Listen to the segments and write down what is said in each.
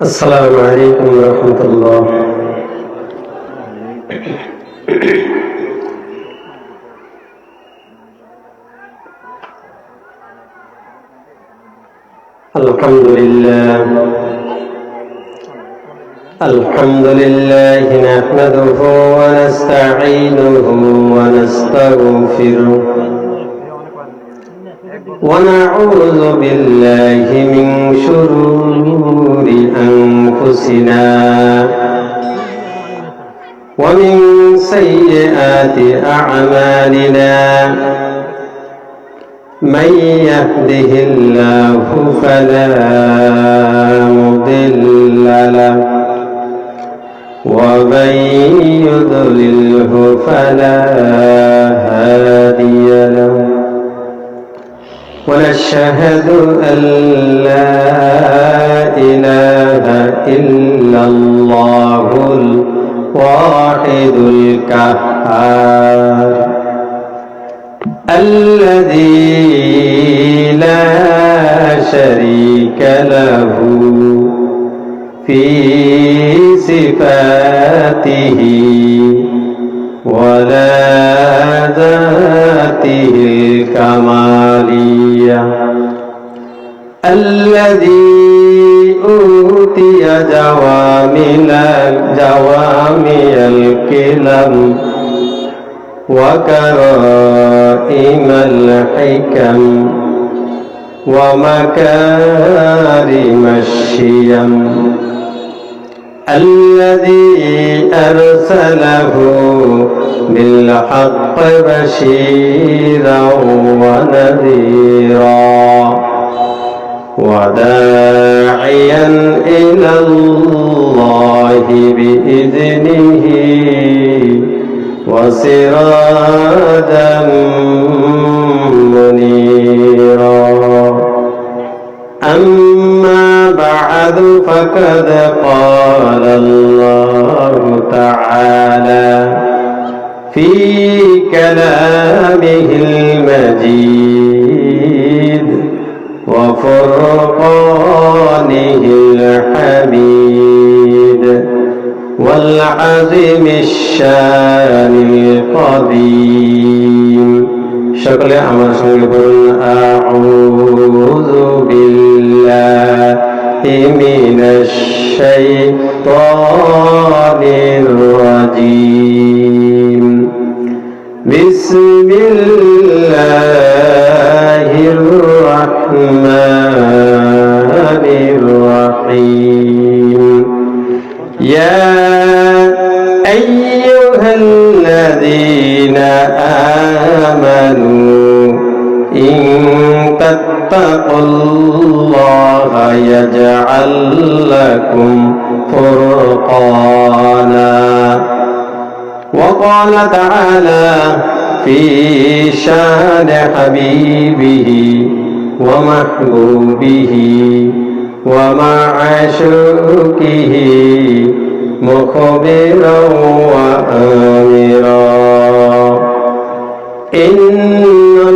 السلام عليكم ورحمة الله. الحمد لله نحمده ونستعينه ونستغفره ونعوذ بالله من شرور أنفسنا ومن سيئات أعمالنا. من يهده الله فلا مضل له ومن يضلله فلا هادي له. ونشهد أن لا إله إلا الله الواحد القهار الذي لا شريك له في صفاته ولا ذاته الكمالية، الذي أوتي جوامع الكلم وكرائم الحكم ومكارم الشيم، الذي أرسله بالحق بشيرا ونذيرا وداعيا إلى الله بإذنه وسراجا منيرا. أما بعد فقد قال الله تعالى في كلامه المجيد وفرقانه الحميد والعظيم الشان القديم. সকলে আমার সঙ্গে বলুন আউযু বিল্লাহি মিনাশ শাইতানির রাজীম। বিসমিল্লাহির রাহমানির রাহিম। ইয়া আইয়ুহাল্লাযীনা আমানু ইন তাত্তাকুল্লাহা ইয়াজআল লাকুম ফুরকানা। وقال تعالى في شان حبيبه ومحبوبه ومعشوقه مخبرا وآمرا إن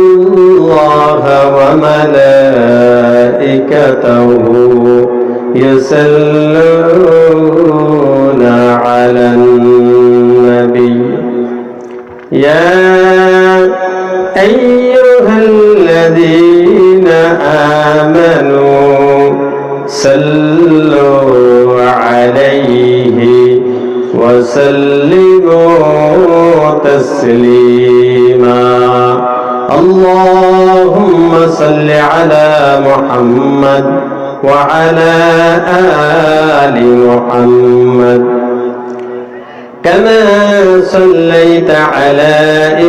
الله وملائكته يصلون على النبي يا أيها الذين آمنوا صلوا عليه وسلموا تسليما. اللهم صل على محمد وعلى آل محمد كما صليت على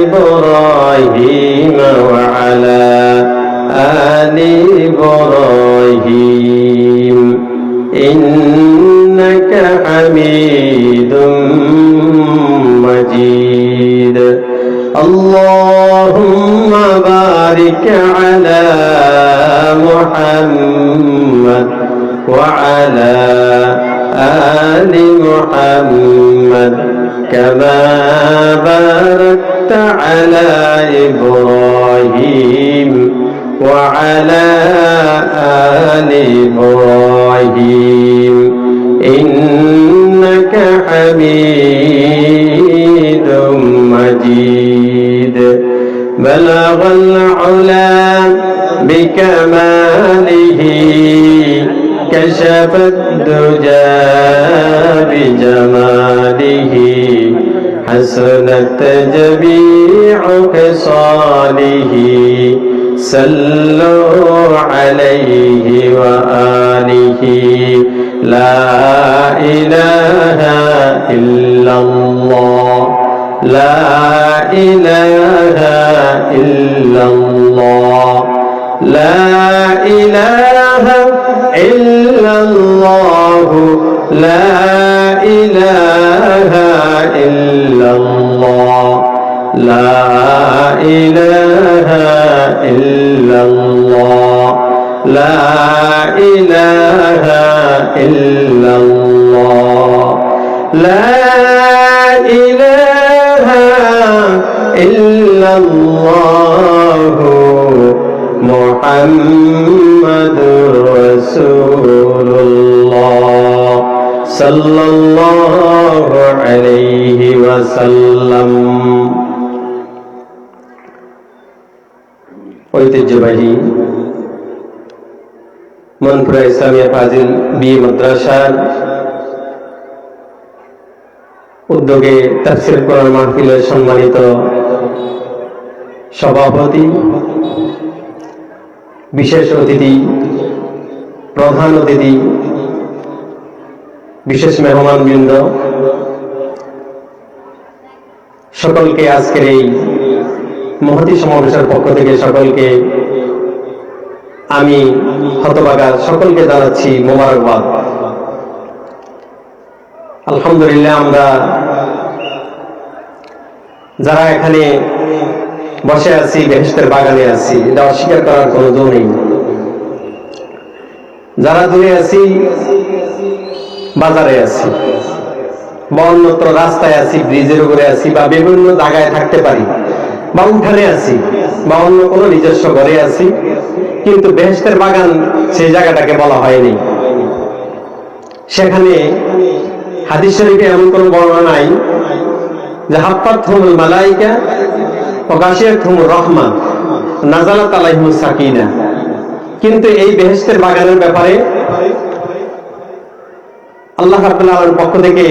إبراهيم وعلى آل إبراهيم إنك حميد مجيد. اللهم بارك على محمد وعلى آل محمد كما باركت على إبراهيم وعلى آل إبراهيم ইন্নাকা হামিদুম মাজিদ বালাগাল উলা বিকামালিহি কাশাফাদ দুজা বিজামালিহি حسنت جميع خصاله صلوا عليه وآله لا إله إلا الله لا إله إلا الله لا إله إلا الله لا إله إلا الله لا إله إلا الله لا إله إلا الله لا إله إلا الله محمد رسول الله صلى الله عليه وسلم ঐতিহ্যবাহী মনপুরা ইসলামিয়া ফাজিল বি মাদ্রাসার উদ্যোগে তাফসীর কোরআন মাহফিলের সম্মানিত সভাপতি, বিশেষ অতিথি, প্রধান অতিথি, বিশেষ মেহমানবৃন্দ, সকলকে আজকের এই মহতী সমাবেশের পক্ষ থেকে সকলকে আমি হতভাগা সকলকে জানাচ্ছি মোবারকবাদ। আলহামদুলিল্লাহ, আমরা যারা এখানে বসে আছি বেহেশতের বাগানে আছি, এটা অস্বীকার করার কোনো জো নেই। যারা দূরে আছি, বাজারে আছি বা অন্যত্র রাস্তায় আছি, ব্রিজের উপরে আছি বা বিভিন্ন জায়গায় থাকতে পারি বা উঠানে আছি বা অন্য কোনো নিজস্ব ঘরে আছি, কিন্তু বেহেশতের বাগান সেই জায়গাটাকে বলা হয়নি। সেখানে হাদিস শরীফে এমন কোনো বর্ণনা নাই যে হাফাতহুমুল মালাইকা ওয়া গাশিয়াতহুমুর রাহমা নাযালাত আলাইহিমুস সাকিনা। কিন্তু এই বেহেশতের বাগানের ব্যাপারে আল্লাহ রাব্বুল আলামিনের পক্ষ থেকে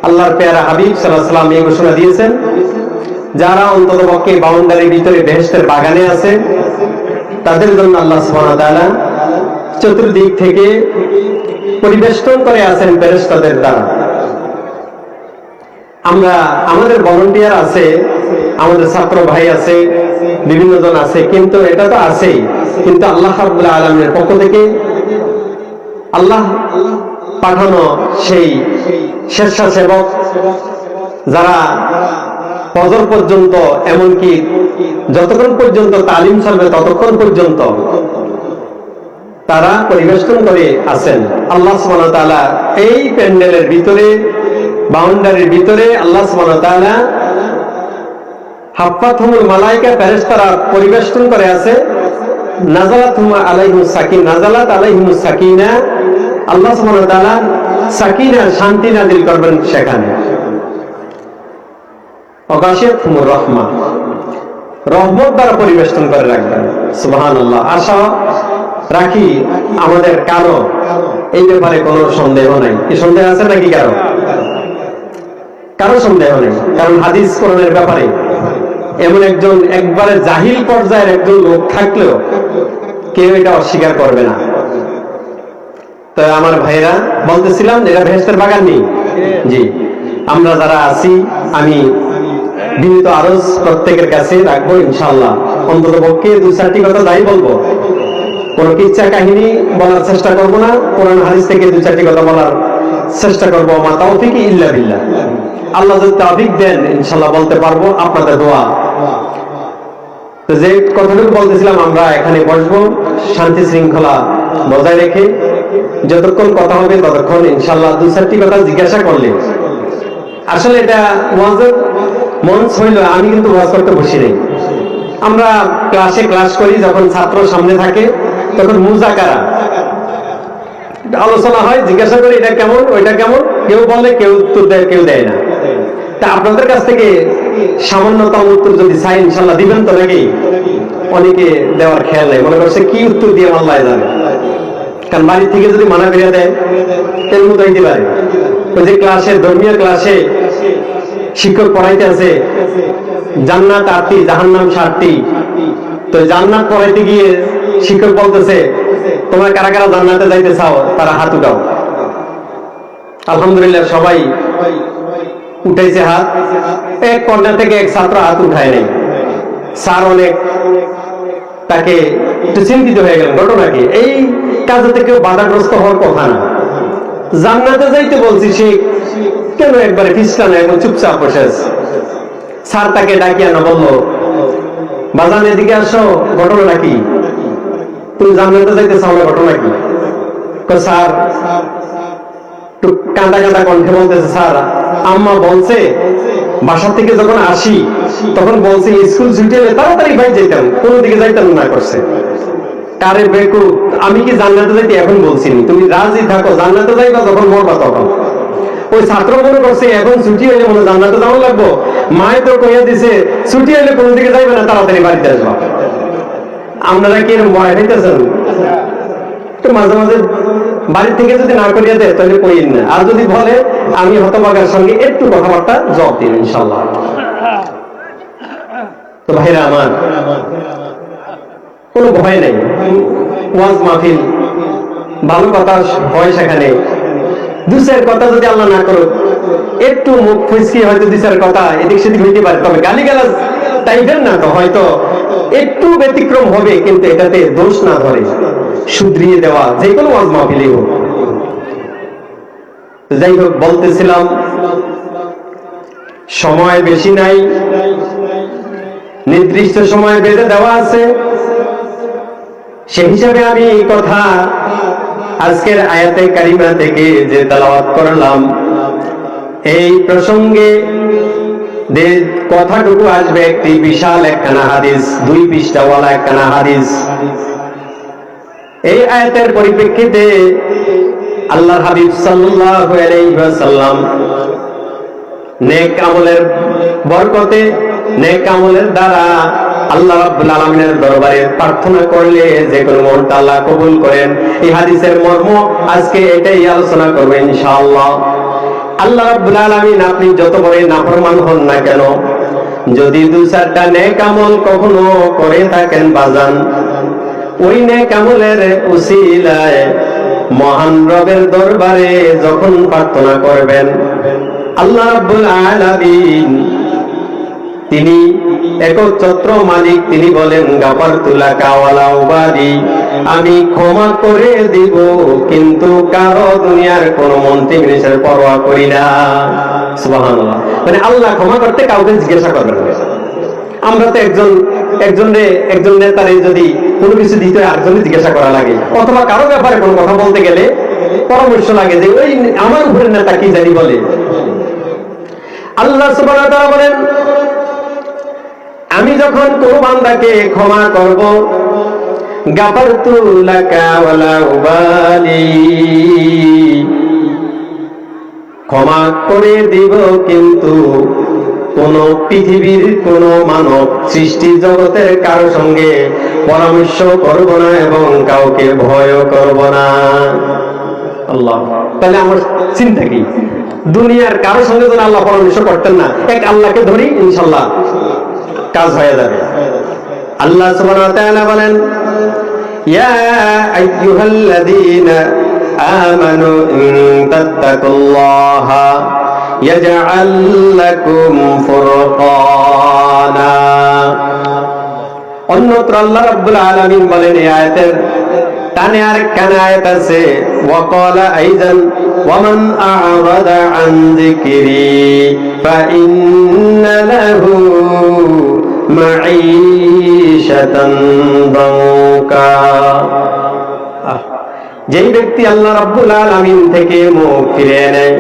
আল্লাহর পেয়ারা হাবিব সাল্লাল্লাহু আলাইহি ওয়াসাল্লাম এই ঘোষণা দিয়েছেন, যারা অন্ততপক্ষে বাউন্ডারির ভিতরে বেহেশতের বাগানে আছে তাদের জন্য আল্লাহ সুবহানাহু ওয়া তাআলা চতুর্দিক থেকে পরিবেষ্টন করে আছেন ফেরেশতাদের দ্বারা। আমরা আমাদের ভলান্টিয়ার আছে, আমাদের ছাত্র ভাই আছে, বিভিন্ন জন আছে, কিন্তু এটা তো আছেই, কিন্তু আল্লাহ রাব্বুল আলামিনের পক্ষ থেকে আল্লাহ পাঠানো সেই স্বেচ্ছাসেবক যারা ফজর পর্যন্ত, এমনকি যতক্ষণ পর্যন্ত তালিম চলবে ততক্ষণ পর্যন্ত তারা পরিবেষ্টন করে আছেন। আল্লাহ সুবহানাহু ওয়া তাআলা এই প্যান্ডেলের ভিতরে, বাউন্ডারির ভিতরে আল্লাহ সুবহানাহু ওয়া তাআলা হাফাতহুমুল মালাইকা ফেরেশতারা পরিবেষ্টন করে আছে। নাযালাতুহুম আলাইহিমুস সাকিনা, নাযালাত আলাইহিমুস সাকিনা, আল্লাহ সুবহানাহু ওয়া তাআলা সাকিনা, শান্তি নাযিল করবেন সেখানে। ওয়া গাশিয়াতহুমুর রাহমা, রহমত দ্বারা পরিবেষ্টন করে রাখবেন। সুবহানাল্লাহ। আশা রাখি আমাদের কারো এই ব্যাপারে কোনো সন্দেহ নাই। কি সন্দেহ আছে নাকি কারো? কারো সন্দেহ নেই, কারণ হাদিস কোরআনের ব্যাপারে এমন একজন একবারে জাহিল পর্যায়ের একজন লোক থাকলেও কেউ এটা অস্বীকার করবে না। তো আমার ভাইরা বলতেছিলাম, এটা বেহেশতের বাগান নেই। জি, আমরা যারা আছি, আমি বিনীত আরজ প্রত্যেকের কাছে রাখবো ইনশাআল্লাহ, অন্তত পক্ষে দুই চারটি কথা যাই বলবো, কোন কিচ্ছা কাহিনী বলার চেষ্টা করব না, কোরআন হাদিস থেকে দুই চারটি কথা বলার চেষ্টা করবো। মা তাওফিক ইল্লা বিল্লাহ, আল্লাহ যদি তাওফিক দেন ইনশাআল্লাহ বলতে পারবো, আপনাদের দোয়া। তো যে কথাটুকু বলতেছিলাম, আমরা এখানে বসবো শান্তি শৃঙ্খলা বজায় রেখে, যতক্ষণ কথা হবে ততক্ষণ ইনশাআল্লাহ দুই চারটি কথা জিজ্ঞাসা করলে। আসলে এটা ওয়াজের মঞ্চ হইল, আমি কিন্তু ওয়াজ করতে বসি নেই। আমরা ক্লাসে ক্লাস করি, যখন ছাত্র সামনে থাকে তখন মুজাকারা, আলোচনা হয়, জিজ্ঞাসা করে এটা কেমন ওইটা কেমন, কেউ বলে, কেউ উত্তর দেয়, কেউ দেয় না। তা আপনাদের কাছ থেকে সামান্যতম উত্তর যদি চাই ইনশাল্লাহ দিবেন তো নাকি? অনেকে দেওয়ার খেয়াল নেই, মনে করছে কি উত্তর দিয়ে আল্লাহ জানে। কারণ বাড়ি থেকে যদি মানা করিয়া দেয় এর মতো হইতে পারে। ওই যে ক্লাসে, ধর্মীয় ক্লাসে শিক্ষক পড়াইতে আছে জান্নাত 8টি জাহান্নাম 7টি, তো জান্নাত পড়াইতে গিয়ে শিক্ষক বলতেছে তোমরা কারা কারা জান্নাতে যাইতে চাও, তারা হাত উঠাও। আলহামদুলিল্লাহ সবাই উঠাইছে হাত। এক কর্নার থেকে এক ছাত্র হাত উঠায় নাই। স্যার অনেক তাকে একটু চিন্তিত হয়ে গেলেন, ঘটনা কি? এই কাজে থেকে বাধাগ্রস্ত হওয়ার কথা না, জান্নাতে যাইতে বলছি, সে কেন একবারে ফিসটা না, এখন চুপচাপ বসে আছে। স্যার তাকে ডাকিয়ে না বললো, বাজান এদিকে আসো, ঘটনা কি? তুমি জান্নাতে যাইতে চাও না, ঘটনা কি? স্যার একটু কাঁদা কাঁদা কণ্ঠে বলতেছে, স্যার আম্মা বলছে বাসা থেকে যখন আসি তখন বলছে স্কুল ছুটি হলে তাড়াতাড়ি বাড়ি যাইতাম, কোনো দিকে যাইতাম না করছে। কারে বেকু, আমি কি জান্নাতে যাইতে এখন বলছিনি, তুমি রাজি থাকো, জান্নাতে যাইবা যখন মরবা তখন। ওই ছাত্র মনে করছে এখন ছুটি হইলে মনে জান্নাতে যাওয়া লাগবো, মায়ে তো কইয়া দিছে ছুটি হইলে কোনো দিকে যাইবে না, তাড়াতাড়ি বাড়িতে আসবা। আপনারা কি এরকম ভয় হইতেছেন? তো মাঝে মাঝে বাড়ি থেকে যদি না করিয়া দেয় তাহলে কইন না, আর যদি বলে আমি হতভাগার সঙ্গে একটু কথাবার্তা জবাব দিন ইনশাল্লাহ। তো ভাইরা আমার, কোনো ভয় নেই, ওয়াজ মাহফিল ভালো কথা হয়, সেখানে দু চার কথা যদি আল্লাহ না করুক, একটু মুখ ফুসকি হয়তো দু চার কথা এদিক সেদিক হইতে পারে, তবে গালিগালাজ টাইপের না, তো হয়তো একটু ব্যতিক্রম হবে, কিন্তু এটাতে দোষ না ধরে, শুধরিয়ে দেওয়া যে কোনো ওয়াজ মাহফিলই হোক। যাই হোক, বলতেছিলাম সময় বেশি নাই, নির্দিষ্ট সময় বেঁধে দেওয়া আছে, সেই হিসাবে আমি কথা আজকের আয়াতে কারিমা থেকে যে তেলাওয়াত করলাম, এই প্রসঙ্গে যে কথাটুকু আসবে একটি বিশাল একখানা হাদিস, 2 পৃষ্ঠাওয়ালা একখানা হাদিস। এই আয়াতের পরিপ্রেক্ষিতে আল্লাহর হাবিব সাল্লাল্লাহু আলাইহি ওয়াসাল্লাম নেক আমলের বরকতে, নেক আমলের দ্বারা আল্লাহ রাব্বুল আলামিনের দরবারে প্রার্থনা করলে যে কোনো মনটা আল্লাহ কবুল করেন। এই হাদিসের মর্ম আজকে এটাই আলোচনা করব ইনশাআল্লাহ। আল্লাহ রাব্বুল আলামিন আপনি যত বড় নাফরমান হন না কেন, যদি 2-4টা নেক আমল কখনো করে থাকেন বাজান, ওই নেক আমলের উসিলায় মহান রবের দরবারে যখন প্রার্থনা করবেন, আল্লাহ রাব্বুল আলামিন তিনি একচ্ছত্র মালিক, তিনি বলেন গাফারতু লাকা ওয়ালা উবাদি, আমি ক্ষমা করে দিব কিন্তু কারো দুনিয়ার কোন মন্ত্রী মিনিস্টারের পরোয়া করি না। সুবহানাল্লাহ। মানে আল্লাহ ক্ষমা করতে কাউকে জিজ্ঞাসা করবেন না। আমরা তো একজন নেতারে যদি কোনো কিছু দিতে আরেকজনে জিজ্ঞাসা করা লাগে, অথবা কারো ব্যাপারে কোনো কথা বলতে গেলে পরামর্শ লাগে যে ওই আমার উপরের নেতা কি জানি বলে। আল্লাহ সুবহানাহু ওয়া তাআলা বলেন, আমি যখন কোনো বান্দাকে ক্ষমা করব, গাফারতু লাকা ওয়ালা উবালি, ক্ষমা করে দিব কিন্তু কোন পৃথিবীর কোন মানব সৃষ্টি জগতের কারো সঙ্গে পরামর্শ করব না এবং কাউকে ভয় করব না। আল্লাহ, তাহলে আমার চিন্তা কি? দুনিয়ার কারো সঙ্গে যেন আল্লাহ পরামর্শ করতেন না, এক আল্লাহকে ধরি ইনশাল্লাহ কাজ হয়ে যাবে। আল্লাহ সুবহানাহু ওয়া তাআলা বলেন, ইয়া আইয়ুহাল্লাযীনা আমানু ইন তাত্তাকুল্লাহা ইয়াজআল লাকুম ফুরকানা। অন্যত্র আল্লাহ রাব্বুল আলামিন বলেন, এই আয়াতের টানে আরেকখানা আয়াত আছে, ওয়া ক্বালা আইযান ওয়া মান আ'রাদা আন যিকরি ফাইন্না লাহু মাঈশাতান দাঙ্কা। যেই ব্যক্তি আল্লাহ রাব্বুল আলামিন থেকে মুখ ফিরিয়ে নেয়,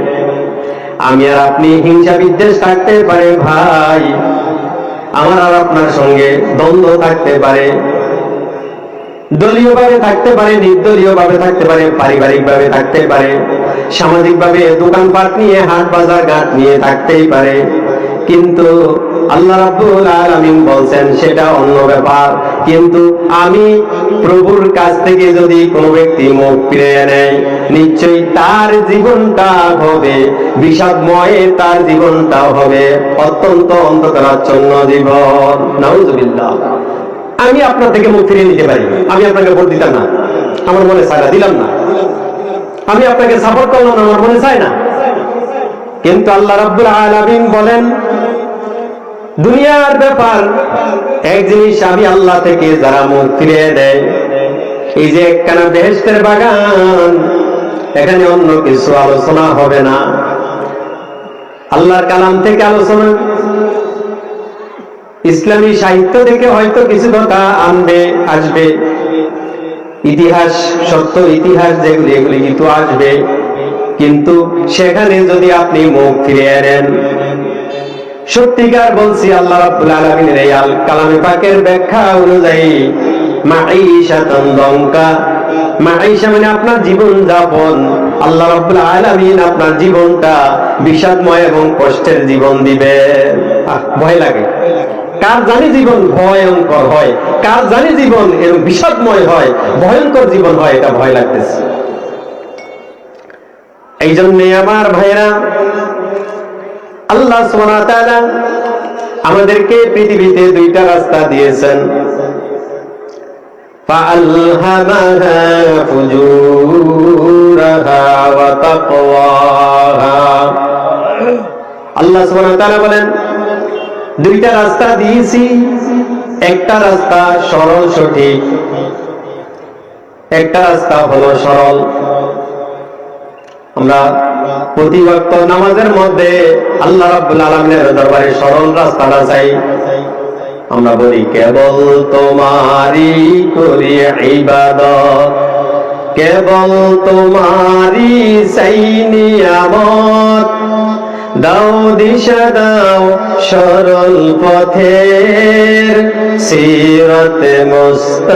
আমি আর আপনি হিংসা বিদ্বেষ থাকতে পারে ভাই, আমার আর আপনার সঙ্গে দ্বন্দ্ব থাকতে পারে, দলীয় ভাবে থাকতে পারে, নির্দলীয় ভাবে থাকতে পারে, পারিবারিক ভাবে থাকতে পারে, সামাজিক ভাবে দোকানপাট নিয়ে হাট বাজার ঘাট নিয়ে থাকতেই পারে, কিন্তু আল্লাহ রাব্বুল আলামিন বলছেন সেটা অন্য ব্যাপার। কিন্তু আমি প্রভুর কাছ থেকে যদি কোনো ব্যক্তি মুখ ফিরিয়ে নেয়, নিশ্চয়ই তার জীবনটা হবে বিষাদময়, তার জীবনটা হবে অত্যন্ত অন্ধকারাচ্ছন্ন জীবন। নাউযুবিল্লাহ। আমি আপনার থেকে মুখ ফিরিয়ে নিতে পারি, আমি আপনাকে ভোট দিতাম না, আমার মনে চায় না, দিলাম না। আমি আপনাকে সাপোর্ট করলাম না, আমার মনে চায় না। কিন্তু আল্লাহ রাব্বুল আলামিন বলেন দুনিয়ার ব্যাপার এক জিনিস, আমি আল্লাহ থেকে যারা মুখ ফিরিয়ে দেয়, এই যে একখানা বেহেশতের বাগান, এখানে অন্য কিছু আলোচনা হবে না, আল্লাহর কালাম থেকে আলোচনা, ইসলামী সাহিত্য থেকে হয়তো কিছু কথা আসবে, ইতিহাস, সত্য ইতিহাস যেগুলি এগুলি কিন্তু আসবে, কিন্তু সেখানে যদি আপনি মুখ ফিরিয়ে নেন, সত্যিকার বলছি আল্লাহ রাব্বুল আলামিনের এই আল কালামে পাকের ব্যাখ্যা অনুযায়ী মাঈশাতান দঙ্কা, মাঈশা মানে আপনার জীবন যাপন, আল্লাহ রাব্বুল আলামিন আপনার জীবনটা বিষাদময় এবং কষ্টের জীবন দিবে। ভয় লাগে কার জানি জীবন ভয়ঙ্কর হয়, কার জানি জীবন এরকম বিষাদময় হয়, ভয়ঙ্কর জীবন হয়, এটা ভয় লাগতেছে। এই জন্য আমার ভাইরা, আল্লাহ সুবহানাহু ওয়া তাআলা আমাদেরকে পৃথিবীতে দুইটা রাস্তা দিয়েছেন, ফাআলহামাহা ফুজুরাহা ওয়া তাকওয়াহা। আল্লাহ সুবহানাহু ওয়া তাআলা বলেন দুইটা রাস্তা দিয়েছি, একটা রাস্তা সরল সঠিক, একটা রাস্তা হলো সরল। আমরা প্রতি ওয়াক্ত নামাজের মধ্যে আল্লাহ রাব্বুল আলামিনের দরবারে সরল রাস্তাটা চাই। আমরা বলি কেবল তোমারই করি ইবাদত, কেবল তোমারই চাই নিয়ামত, দাও দিশা দাও সরল পথের সিরাতে মুস্তাকিম,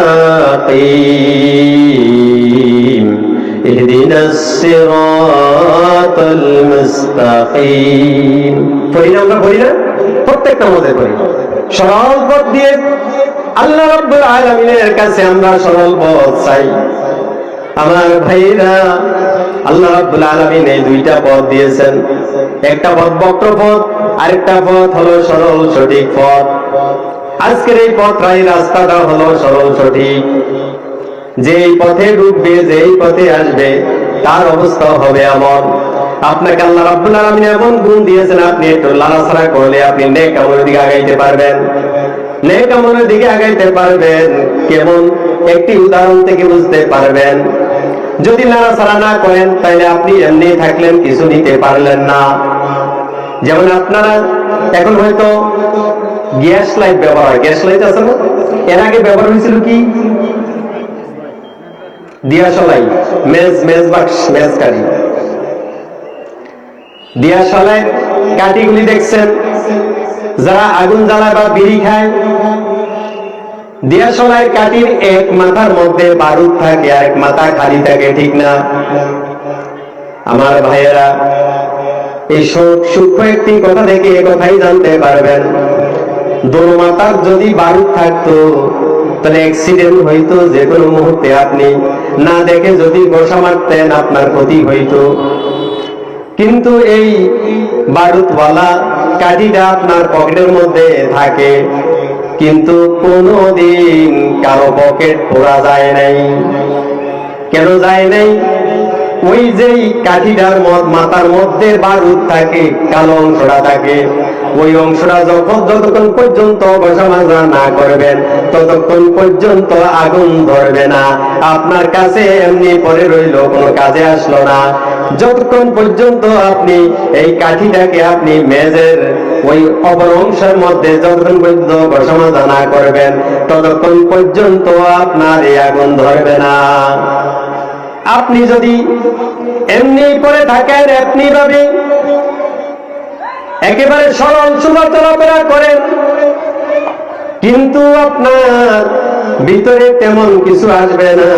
ইহদিনাস সিরাতাল মুস্তাকিম। পড়ি না আমরা, পড়ি না প্রত্যেকটা মধ্যে পড়ি, সরল পথ দিয়ে আল্লাহ রাব্বুল আলামিনের কাছে আমরা সরল পথ চাই। আমার ভাইরা, আল্লাহ রাব্বুল আলামিন এই দুইটা পথ দিয়েছেন, একটা পথ বক্র পথ, আরেকটা পথ হলো সরল সঠিক পথ। আজকের এই পথটাই রাস্তাটা হলো সরল সঠিক। যে এই পথে ঢুকবে, যে এই পথে আসবে, তার অবস্থা হবে এমন, আপনাকে আল্লাহ রাব্বুল আলামিন এমন গুণ দিয়েছেন, আপনি একটু লাড়াছাড়া করলে আপনি নেক আমলের দিকে আগাইতে পারবেন, নেক আমলের দিকে আগাইতে পারবেন। কেমন একটি উদাহরণ থেকে বুঝতে পারবেন, যদি নাড়াচাড়া না করেন তাহলে আপনি এমনি থাকলেন, কিছু নিতে পারলেন না। যেমন আপনারা এখন হয়তো গ্যাস লাইট ব্যবহার হয়, গ্যাস লাইট আছে না, এর আগে ব্যবহার হয়েছিল কি দিয়াশলাই, মেজ বাক্স, মেজ কাঠি, দিয়াশলাইয়ের কাঠিগুলি দেখছেন, যারা আগুন জ্বালায় বা বিড়ি খায়, দিয়াশলাইয়ের কাঠির এক মাথার মধ্যে বারুদ থাকে আর এক মাথা খালি থাকে, ঠিক না? আমার ভাইয়েরা, এই সূক্ষ্ম একটি কথা থেকে এ কথাই জানতে পারবেন, দোনো মাথার যদি বারুদ থাকতো তাহলে অ্যাক্সিডেন্ট হইতো, যে কোনো মুহূর্তে আপনি না দেখে যদি গোসা মারতেন আপনার ক্ষতি হইতো। কিন্তু এই বারুদওয়ালা কাঠিটা আপনার পকেটের মধ্যে থাকে, কিন্তু কোনোদিন কারো পকেট পোড়া যায় নাই। কেন যায় নাই? ওই যেই কাঠিটার মাথার মধ্যে বারুদ থাকে, কালো অংশটা থাকে, ওই অংশটা যতক্ষণ পর্যন্ত ঘষা মাজা না করবেন ততক্ষণ পর্যন্ত আগুন ধরবে না, আপনার কাছে এমনি পরে রইল, কোনো কাজে আসলো না। যতক্ষণ পর্যন্ত আপনি এই কাঠিটাকে আপনি মেজের ওই অপর অংশের মধ্যে যতক্ষণ পর্যন্ত ঘষা মাজা না করবেন ততক্ষণ পর্যন্ত আপনার এই আগুন ধরবে না। আপনি যদি এমনি করে থাকেন, এমনি ভাবে একেবারে সরল সোজা চলাফেরা করেন, কিন্তু আপনার ভিতরে তেমন কিছু আসবে না।